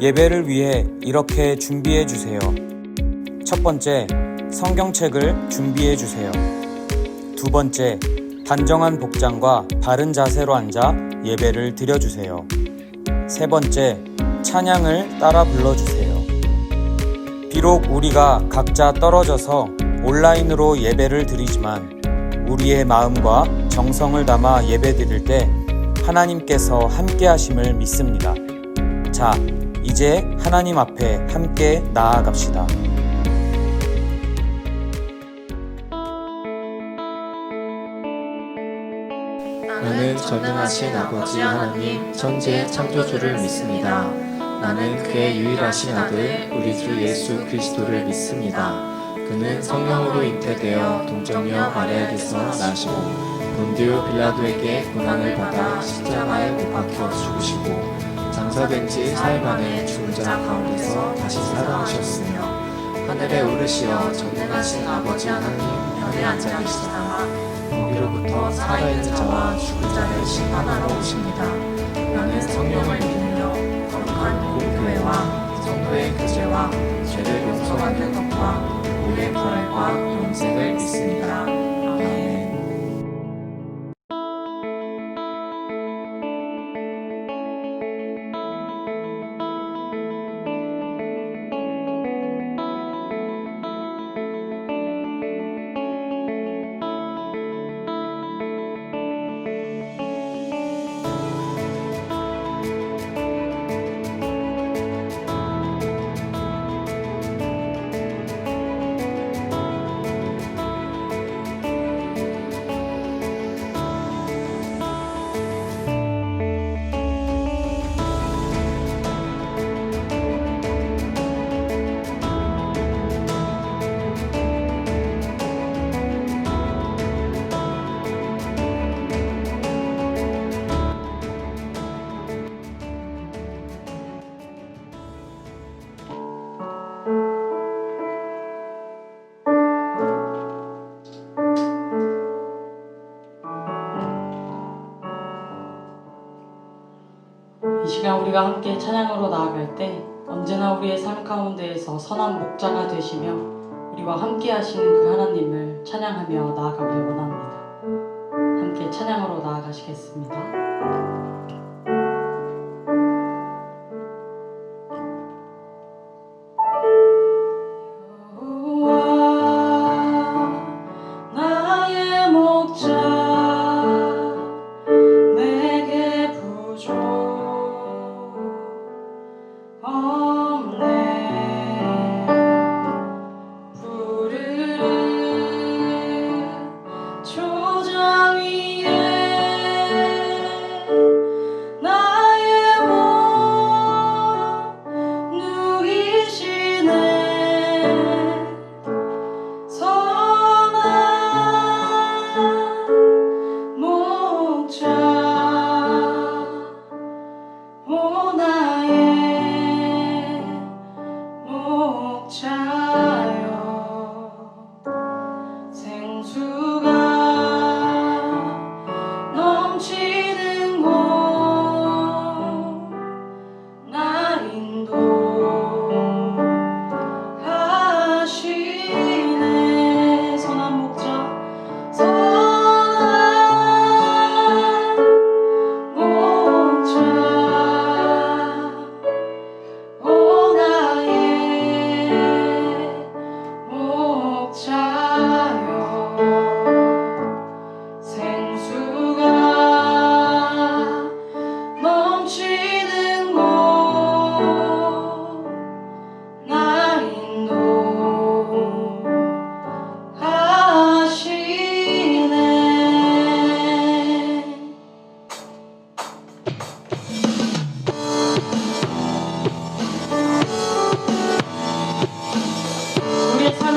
예배를 위해 이렇게 준비해 주세요. 첫 번째, 성경책을 준비해 주세요. 두 번째, 단정한 복장과 바른 자세로 앉아 예배를 드려주세요. 세 번째, 찬양을 따라 불러주세요. 비록 우리가 각자 떨어져서 온라인으로 예배를 드리지만 우리의 마음과 정성을 담아 예배 드릴 때 하나님께서 함께 하심을 믿습니다. 자, 이제 하나님 앞에 함께 나아갑시다. 나는 전능하신 아버지 하나님 천지의 창조주를 믿습니다. 나는 그의 유일하신 아들 우리 주 예수 그리스도를 믿습니다. 그는 성령으로 잉태되어 동정녀 마리아에게서 나시고 본디오 빌라도에게 고난을 받아 십자가에 못 박혀 죽으시고 장사된 지 사흘 만에 죽은 자 가운데서 다시 살아나셨으며 하늘에 오르시어 전능하신 아버지 하나님 편에 앉아 계시다가 거기로부터 살아있는 자와 죽은 자를 심판하러 오십니다. 나는 성령을 믿으며 거룩한 공교회와 성도의 교제와 죄를 용서받는 것과 우리의 부활과 영생을 믿습니다. 아멘. 이 시간 우리가 함께 찬양으로 나아갈 때 언제나 우리의 삶 가운데에서 선한 목자가 되시며 우리와 함께 하시는 그 하나님을 찬양하며 나아가길 원합니다. 함께 찬양으로 나아가시겠습니다.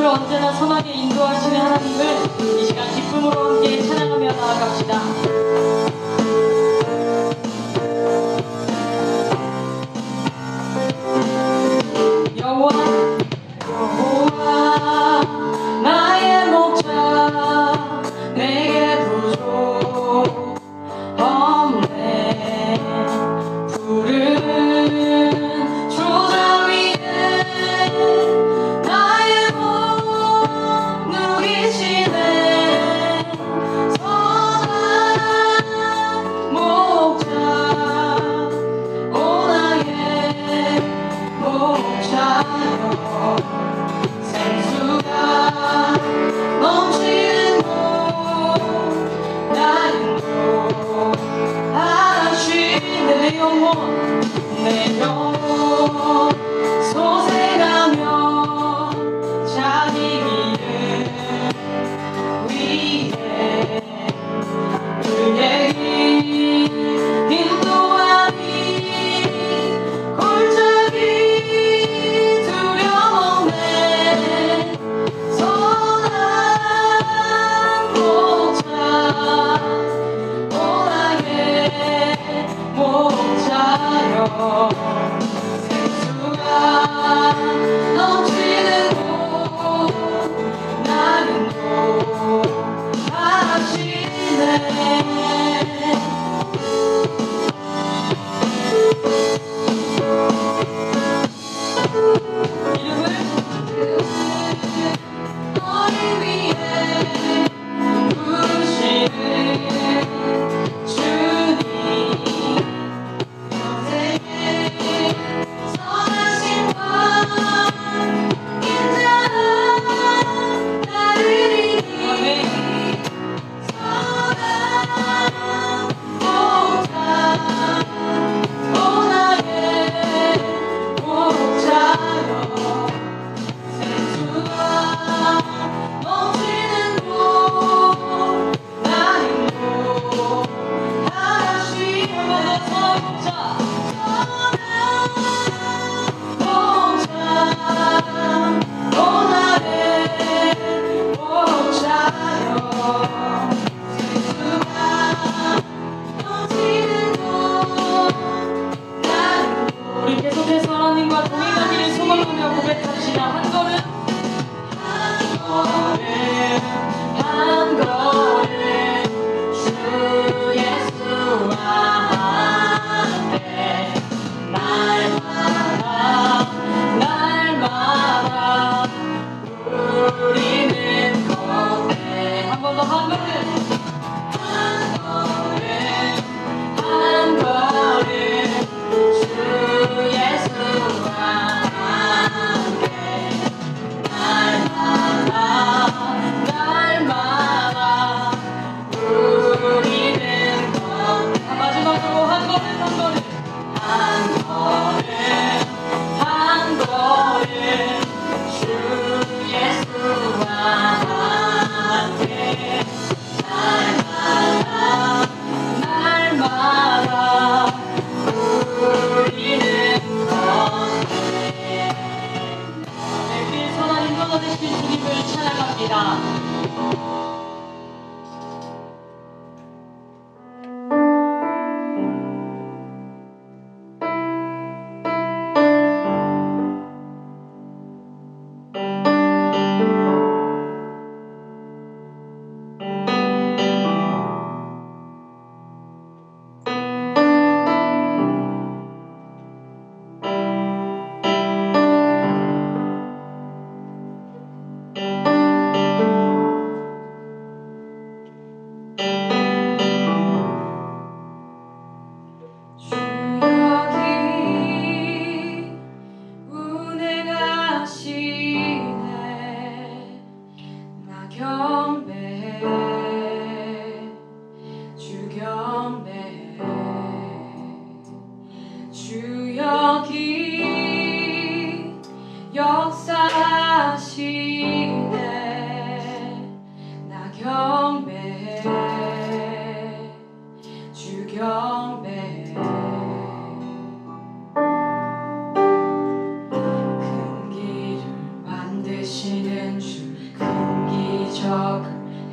언제나 선하게 인도하시는 하나님을 이 시간 기쁨으로 함께 찬양하며 나아갑시다. 여호와 나의 목자 내게 부족 없네. 푸른 주 생수가 넘치는 곳 나는 하시네. 이름을 너를 위해 부르시는 주님, 영생의 선하심과 인자한 나를 이니 선한 목자 오 나의 목자여 생수가 넘치는 곳 나는 하나씩 선한 목자 오 나의 목자여 생수가 넘치는 곳 나는 우리 계속해서 하나님과 동행하기를 소망하며 고백합시다. 한 걸음 한 걸음 주 예수와 함께 날마다 우리는 걷네. 한 번 더 한 걸음 한 걸음 주 예수와 함께 날마다 우리는 걷네. 마지막으로 한 걸음 한 걸음 주 예수와 함께 날마다 우리는 걷네. 우리 선한 인도자 되시는 주님을 찬양합니다.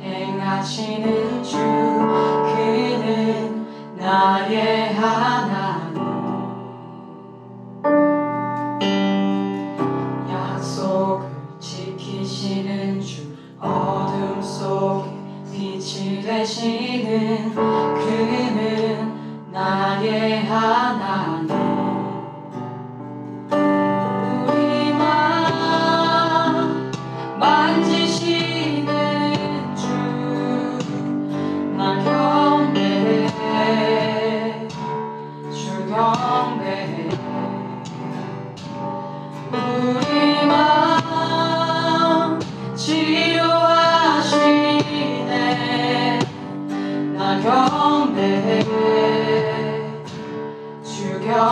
행하시는 주 그는 나의 하나님 약속을 지키시는 주 어둠 속에 빛이 되시는 그는 나의 하나님 우리 마음 만지시는 날 경배해 주 경배해 우리 마음 치료하시네 날 경배해 주 경배해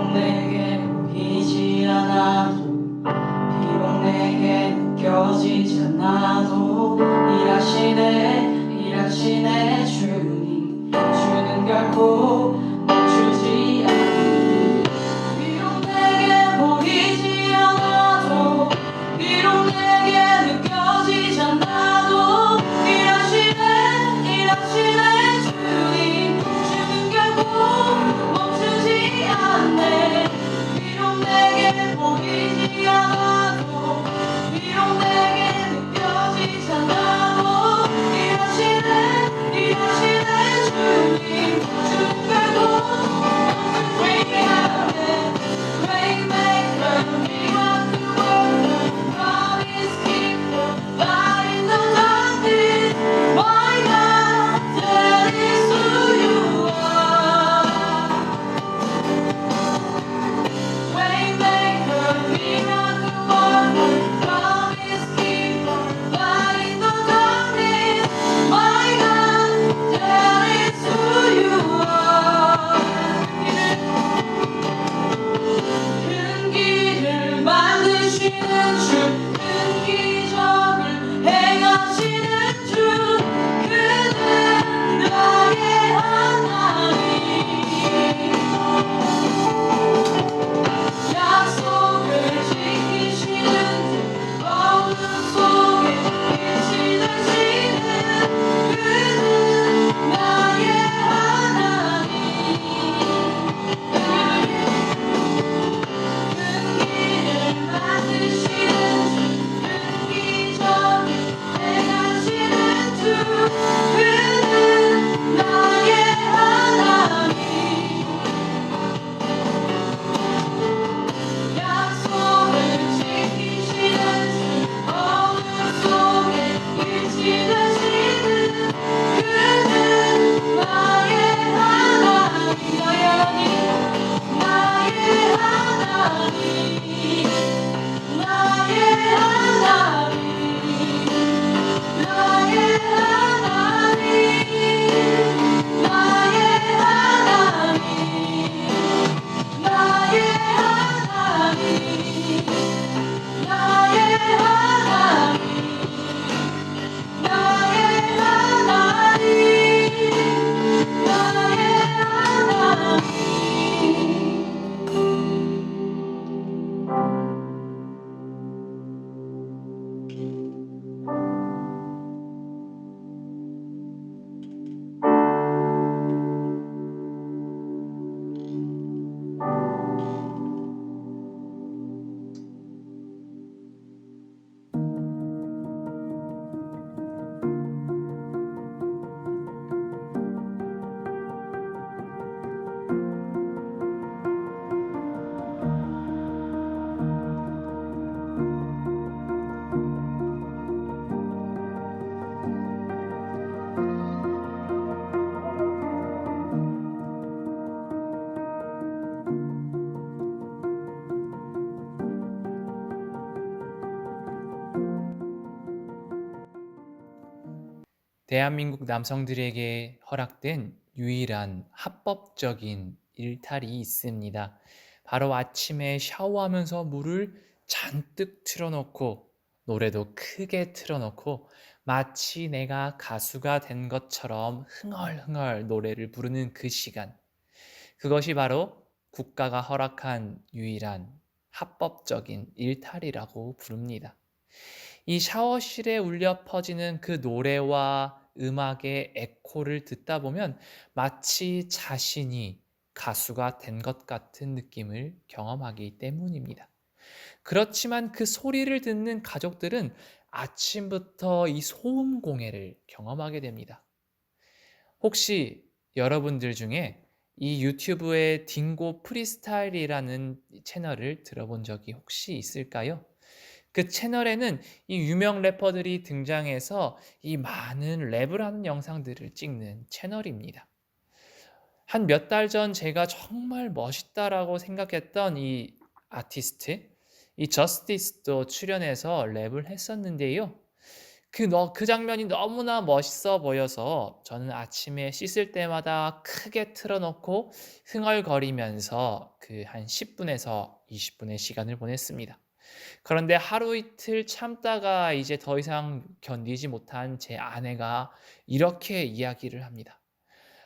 비록 내게 보이지 않아도 비록 내게 느껴지지 않아도 일하시네 주님 주는 결코 멈추지 않네 비록 내게 보이지 않아도 비록 내게 느껴지지 않아도 일하시네 주님 주는 결코 멈추지 않네 비록 내게 보이지 않아도 비록 내게 느껴지지 않아도 일하시네 주님 주는 결코 Waymaker, miracle worker, promise keeper, light in the darkness. My God, that is who you are. Waymaker, miracle worker, promise keeper, light in the darkness. My God, that is who you are. 큰 길을 만드시는 주, 큰 기적을 행하시는 주, 그는 나의 하나님. 약속을 지키시는 주, 어둠 속에 빛이 되시는 그는 나의 하나님. 큰 길을 만드시는 주, 큰 기적을 행하시는 주, 그는 나의 하나님. 약속을 지키시는 주, 어둠 속에 빛이 되시는 그는 나의 하나님. 나의 하나님, 나의 하나님, 나의 하나님, 나의 하나님, 나의 하나님, 나의 하나님, 나의 대한민국 남성들에게 허락된 유일한 합법적인 일탈이 있습니다. 바로 아침에 샤워하면서 물을 잔뜩 틀어놓고 노래도 크게 틀어놓고 마치 내가 가수가 된 것처럼 흥얼흥얼 노래를 부르는 그 시간. 그것이 바로 국가가 허락한 유일한 합법적인 일탈이라고 부릅니다. 이 샤워실에 울려 퍼지는 그 노래와 음악의 에코를 듣다 보면 마치 자신이 가수가 된 것 같은 느낌을 경험하기 때문입니다. 그렇지만 그 소리를 듣는 가족들은 아침부터 이 소음 공해를 경험하게 됩니다. 혹시 여러분들 중에 이 유튜브의 딩고 프리스타일이라는 채널을 들어본 적이 혹시 있을까요? 그 채널에는 이 유명 래퍼들이 등장해서 이 많은 랩을 하는 영상들을 찍는 채널입니다. 한 몇 달 전 제가 정말 멋있다라고 생각했던 이 아티스트, 이 저스티스도 출연해서 랩을 했었는데요. 그 장면이 너무나 멋있어 보여서 저는 아침에 씻을 때마다 크게 틀어놓고 흥얼거리면서 그 한 10분에서 20분의 시간을 보냈습니다. 그런데 하루 이틀 참다가 이제 더 이상 견디지 못한 제 아내가 이렇게 이야기를 합니다.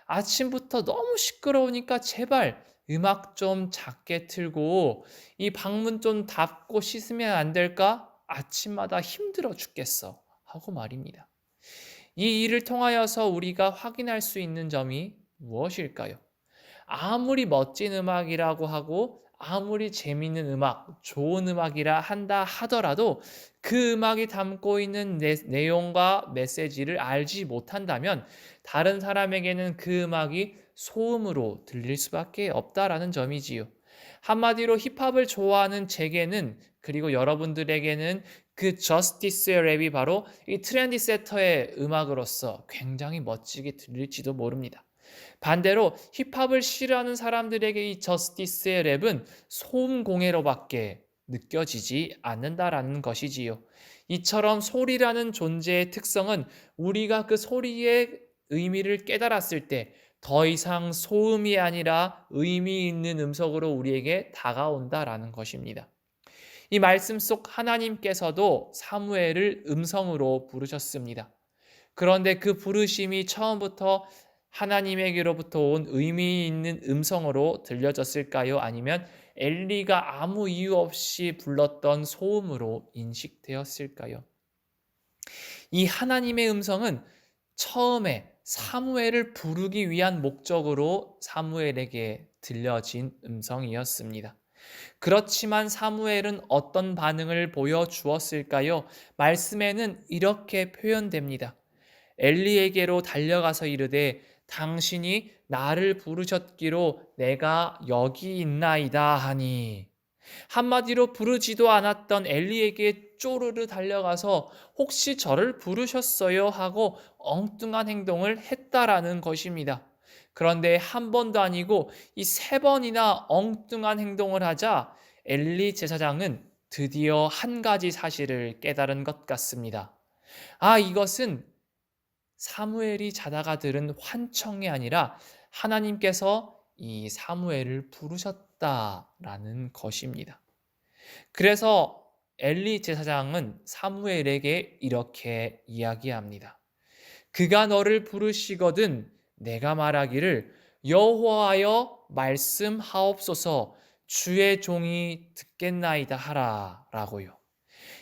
아침부터 너무 시끄러우니까 제발 음악 좀 작게 틀고 이 방문 좀 닫고 씻으면 안 될까? 아침마다 힘들어 죽겠어. 하고 말입니다. 이 일을 통하여서 우리가 확인할 수 있는 점이 무엇일까요? 아무리 멋진 음악이라고 하고 아무리 재미있는 음악, 좋은 음악이라 한다 하더라도 그 음악이 담고 있는 내용과 메시지를 알지 못한다면 다른 사람에게는 그 음악이 소음으로 들릴 수밖에 없다라는 점이지요. 한마디로 힙합을 좋아하는 제게는 그리고 여러분들에게는 그 저스티스의 랩이 바로 이 트렌디 세터의 음악으로서 굉장히 멋지게 들릴지도 모릅니다. 반대로 힙합을 싫어하는 사람들에게 이 저스티스의 랩은 소음 공해로밖에 느껴지지 않는다라는 것이지요. 이처럼 소리라는 존재의 특성은 우리가 그 소리의 의미를 깨달았을 때 더 이상 소음이 아니라 의미 있는 음성으로 우리에게 다가온다라는 것입니다. 이 말씀 속 하나님께서도 사무엘을 음성으로 부르셨습니다. 그런데 그 부르심이 처음부터 하나님에게로부터 온 의미 있는 음성으로 들려졌을까요? 아니면 엘리가 아무 이유 없이 불렀던 소음으로 인식되었을까요? 이 하나님의 음성은 처음에 사무엘을 부르기 위한 목적으로 사무엘에게 들려진 음성이었습니다. 그렇지만 사무엘은 어떤 반응을 보여주었을까요? 말씀에는 이렇게 표현됩니다. 엘리에게로 달려가서 이르되 당신이 나를 부르셨기로 내가 여기 있나이다 하니. 한마디로 부르지도 않았던 엘리에게 쪼르르 달려가서 혹시 저를 부르셨어요? 하고 엉뚱한 행동을 했다라는 것입니다. 그런데 한 번도 아니고 이 3번이나 엉뚱한 행동을 하자 엘리 제사장은 드디어 한 가지 사실을 깨달은 것 같습니다. 이것은 사무엘이 자다가 들은 환청이 아니라 하나님께서 이 사무엘을 부르셨다라는 것입니다. 그래서 엘리 제사장은 사무엘에게 이렇게 이야기합니다. 그가 너를 부르시거든 내가 말하기를 여호와여 말씀하옵소서 주의 종이 듣겠나이다 하라 라고요.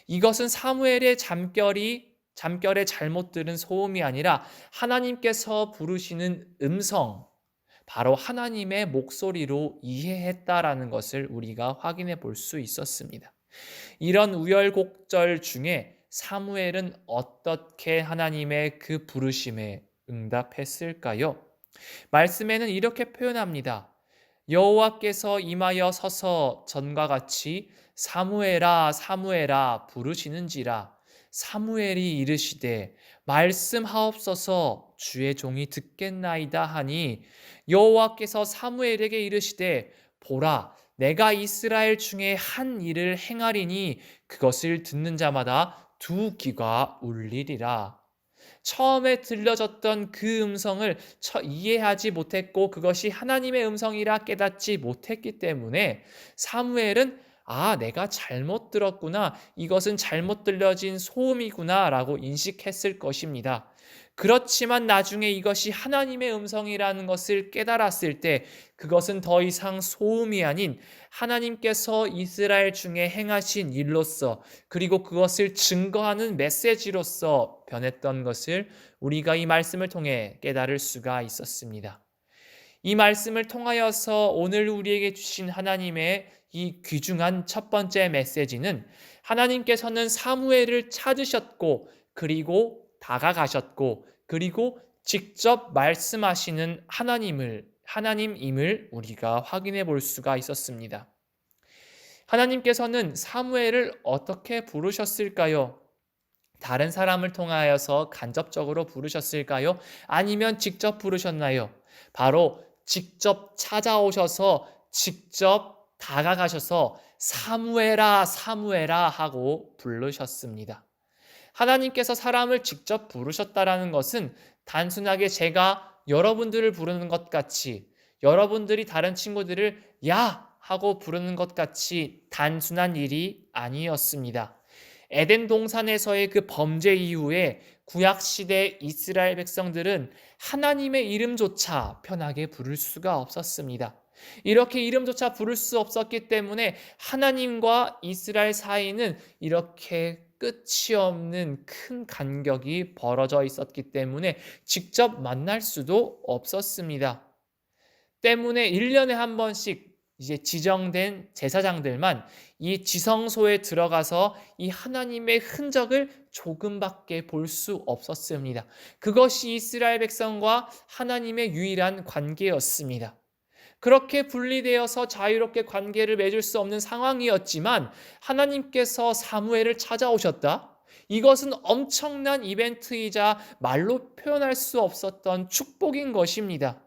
이것은 사무엘의 잠결에 잘못 들은 소음이 아니라 하나님께서 부르시는 음성, 바로 하나님의 목소리로 이해했다라는 것을 우리가 확인해 볼 수 있었습니다. 이런 우열곡절 중에 사무엘은 어떻게 하나님의 그 부르심에 응답했을까요? 말씀에는 이렇게 표현합니다. 여호와께서 임하여 서서 전과 같이 사무엘아 사무엘아 부르시는지라 사무엘이 이르시되 말씀하옵소서 주의 종이 듣겠나이다 하니 여호와께서 사무엘에게 이르시되 보라 내가 이스라엘 중에 한 일을 행하리니 그것을 듣는 자마다 두 귀가 울리리라. 처음에 들려졌던 그 음성을 이해하지 못했고 그것이 하나님의 음성이라 깨닫지 못했기 때문에 사무엘은 내가 잘못 들었구나. 이것은 잘못 들려진 소음이구나 라고 인식했을 것입니다. 그렇지만 나중에 이것이 하나님의 음성이라는 것을 깨달았을 때 그것은 더 이상 소음이 아닌 하나님께서 이스라엘 중에 행하신 일로서 그리고 그것을 증거하는 메시지로서 변했던 것을 우리가 이 말씀을 통해 깨달을 수가 있었습니다. 이 말씀을 통하여서 오늘 우리에게 주신 하나님의 이 귀중한 첫 번째 메시지는 하나님께서는 사무엘을 찾으셨고 그리고 다가가셨고 그리고 직접 말씀하시는 하나님임을 우리가 확인해 볼 수가 있었습니다. 하나님께서는 사무엘을 어떻게 부르셨을까요? 다른 사람을 통하여서 간접적으로 부르셨을까요? 아니면 직접 부르셨나요? 바로 직접 찾아오셔서 직접 다가가셔서 사무엘아 사무엘아 하고 부르셨습니다. 하나님께서 사람을 직접 부르셨다라는 것은 단순하게 제가 여러분들을 부르는 것 같이, 여러분들이 다른 친구들을 야 하고 부르는 것 같이 단순한 일이 아니었습니다. 에덴 동산에서의 그 범죄 이후에 구약시대 이스라엘 백성들은 하나님의 이름조차 편하게 부를 수가 없었습니다. 이렇게 이름조차 부를 수 없었기 때문에 하나님과 이스라엘 사이는 이렇게 끝이 없는 큰 간격이 벌어져 있었기 때문에 직접 만날 수도 없었습니다. 때문에 1년에 한 번씩 이제 지정된 제사장들만 이 지성소에 들어가서 이 하나님의 흔적을 조금밖에 볼 수 없었습니다. 그것이 이스라엘 백성과 하나님의 유일한 관계였습니다. 그렇게 분리되어서 자유롭게 관계를 맺을 수 없는 상황이었지만 하나님께서 사무엘을 찾아오셨다? 이것은 엄청난 이벤트이자 말로 표현할 수 없었던 축복인 것입니다.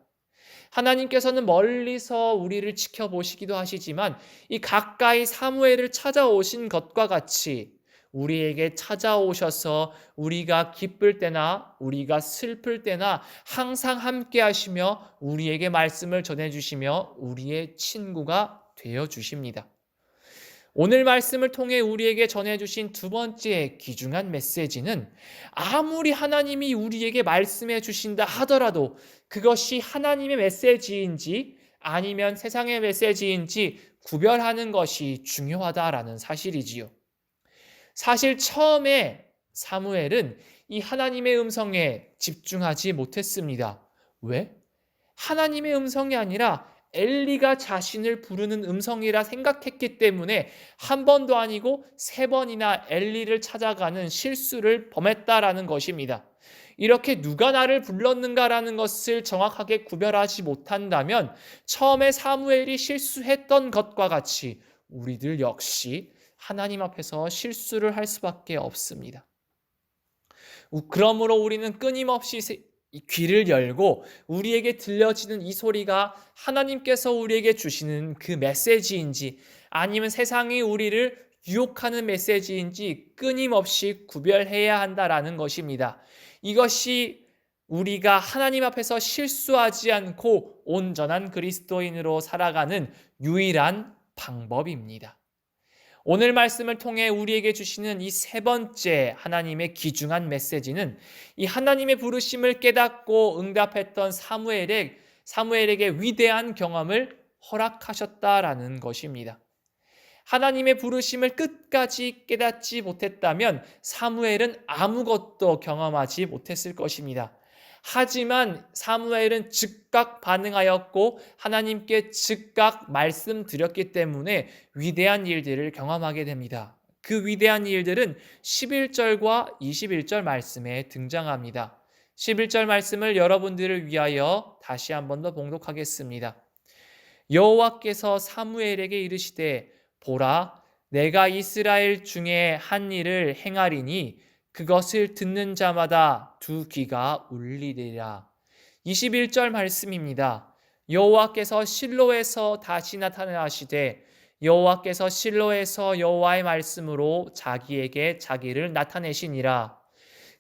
하나님께서는 멀리서 우리를 지켜보시기도 하시지만 이 가까이 사무엘을 찾아오신 것과 같이 우리에게 찾아오셔서 우리가 기쁠 때나 우리가 슬플 때나 항상 함께 하시며 우리에게 말씀을 전해주시며 우리의 친구가 되어주십니다. 오늘 말씀을 통해 우리에게 전해주신 두 번째 귀중한 메시지는 아무리 하나님이 우리에게 말씀해 주신다 하더라도 그것이 하나님의 메시지인지 아니면 세상의 메시지인지 구별하는 것이 중요하다라는 사실이지요. 사실 처음에 사무엘은 이 하나님의 음성에 집중하지 못했습니다. 왜? 하나님의 음성이 아니라 엘리가 자신을 부르는 음성이라 생각했기 때문에 한 번도 아니고 3번이나 엘리를 찾아가는 실수를 범했다라는 것입니다. 이렇게 누가 나를 불렀는가라는 것을 정확하게 구별하지 못한다면 처음에 사무엘이 실수했던 것과 같이 우리들 역시 하나님 앞에서 실수를 할 수밖에 없습니다. 그러므로 우리는 끊임없이 귀를 열고 우리에게 들려지는 이 소리가 하나님께서 우리에게 주시는 그 메시지인지 아니면 세상이 우리를 유혹하는 메시지인지 끊임없이 구별해야 한다라는 것입니다. 이것이 우리가 하나님 앞에서 실수하지 않고 온전한 그리스도인으로 살아가는 유일한 방법입니다. 오늘 말씀을 통해 우리에게 주시는 이 3번째 하나님의 귀중한 메시지는 이 하나님의 부르심을 깨닫고 응답했던 사무엘에게 위대한 경험을 허락하셨다라는 것입니다. 하나님의 부르심을 끝까지 깨닫지 못했다면 사무엘은 아무것도 경험하지 못했을 것입니다. 하지만 사무엘은 즉각 반응하였고 하나님께 즉각 말씀드렸기 때문에 위대한 일들을 경험하게 됩니다. 그 위대한 일들은 11절과 21절 말씀에 등장합니다. 11절 말씀을 여러분들을 위하여 다시 한 번 더 봉독하겠습니다. 여호와께서 사무엘에게 이르시되 보라, 내가 이스라엘 중에 한 일을 행하리니 그것을 듣는 자마다 두 귀가 울리리라. 21절 말씀입니다. 여호와께서 실로에서 다시 나타나시되 여호와께서 실로에서 여호와의 말씀으로 자기에게 자기를 나타내시니라.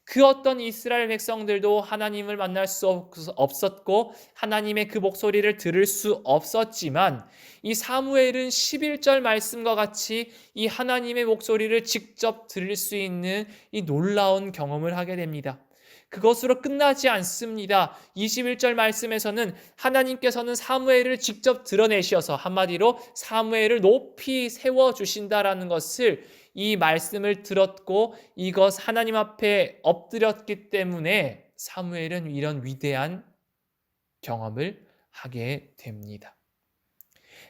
그 어떤 이스라엘 백성들도 하나님을 만날 수 없었고 하나님의 그 목소리를 들을 수 없었지만 이 사무엘은 11절 말씀과 같이 이 하나님의 목소리를 직접 들을 수 있는 이 놀라운 경험을 하게 됩니다. 그것으로 끝나지 않습니다. 21절 말씀에서는 하나님께서는 사무엘을 직접 드러내셔서 한마디로 사무엘을 높이 세워주신다라는 것을 이 말씀을 들었고 이것 하나님 앞에 엎드렸기 때문에 사무엘은 이런 위대한 경험을 하게 됩니다.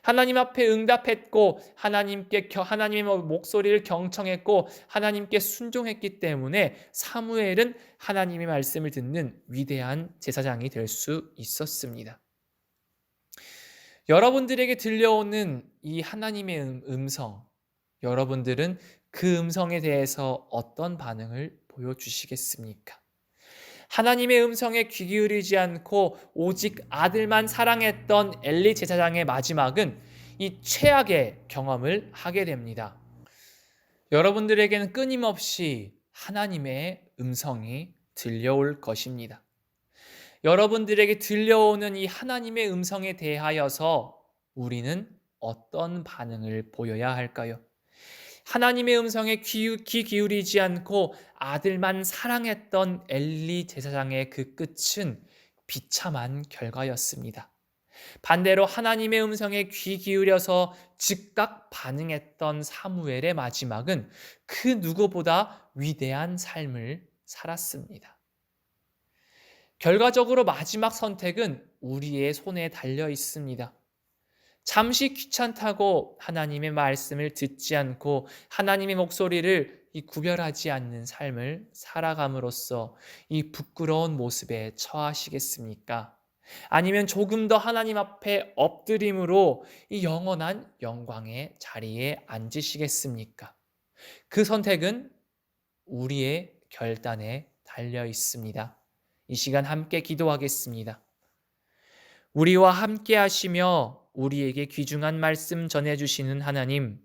하나님 앞에 응답했고 하나님의 목소리를 경청했고 하나님께 순종했기 때문에 사무엘은 하나님의 말씀을 듣는 위대한 제사장이 될 수 있었습니다. 여러분들에게 들려오는 이 하나님의 음성, 여러분들은 그 음성에 대해서 어떤 반응을 보여주시겠습니까? 하나님의 음성에 귀 기울이지 않고 오직 아들만 사랑했던 엘리 제사장의 마지막은 이 최악의 경험을 하게 됩니다. 여러분들에게는 끊임없이 하나님의 음성이 들려올 것입니다. 여러분들에게 들려오는 이 하나님의 음성에 대하여서 우리는 어떤 반응을 보여야 할까요? 하나님의 음성에 귀 기울이지 않고 아들만 사랑했던 엘리 제사장의 그 끝은 비참한 결과였습니다. 반대로 하나님의 음성에 귀 기울여서 즉각 반응했던 사무엘의 마지막은 그 누구보다 위대한 삶을 살았습니다. 결과적으로 마지막 선택은 우리의 손에 달려 있습니다. 잠시 귀찮다고 하나님의 말씀을 듣지 않고 하나님의 목소리를 구별하지 않는 삶을 살아감으로써 이 부끄러운 모습에 처하시겠습니까? 아니면 조금 더 하나님 앞에 엎드림으로 이 영원한 영광의 자리에 앉으시겠습니까? 그 선택은 우리의 결단에 달려 있습니다. 이 시간 함께 기도하겠습니다. 우리와 함께 하시며 우리에게 귀중한 말씀 전해주시는 하나님,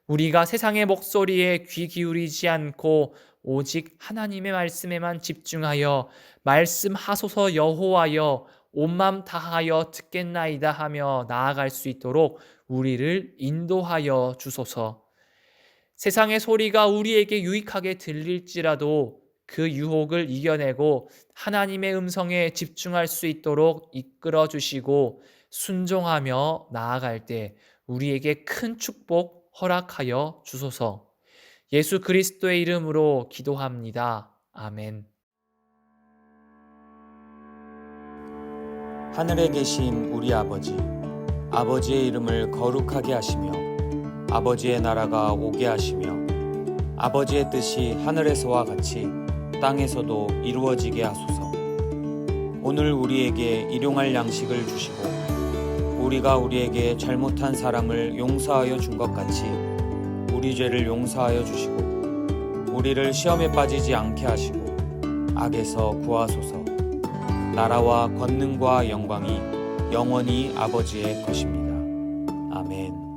우리가 세상의 목소리에 귀 기울이지 않고 오직 하나님의 말씀에만 집중하여 말씀하소서 여호와여 온 맘 다하여 듣겠나이다 하며 나아갈 수 있도록 우리를 인도하여 주소서. 세상의 소리가 우리에게 유익하게 들릴지라도 그 유혹을 이겨내고 하나님의 음성에 집중할 수 있도록 이끌어 주시고 순종하며 나아갈 때 우리에게 큰 축복 허락하여 주소서. 예수 그리스도의 이름으로 기도합니다. 아멘. 하늘에 계신 우리 아버지, 아버지의 이름을 거룩하게 하시며 아버지의 나라가 오게 하시며 아버지의 뜻이 하늘에서와 같이 땅에서도 이루어지게 하소서. 오늘 우리에게 일용할 양식을 주시고 우리가 우리에게 잘못한 사람을 용서하여 준 것 같이 우리 죄를 용서하여 주시고 우리를 시험에 빠지지 않게 하시고 악에서 구하소서. 나라와 권능과 영광이 영원히 아버지의 것입니다. 아멘.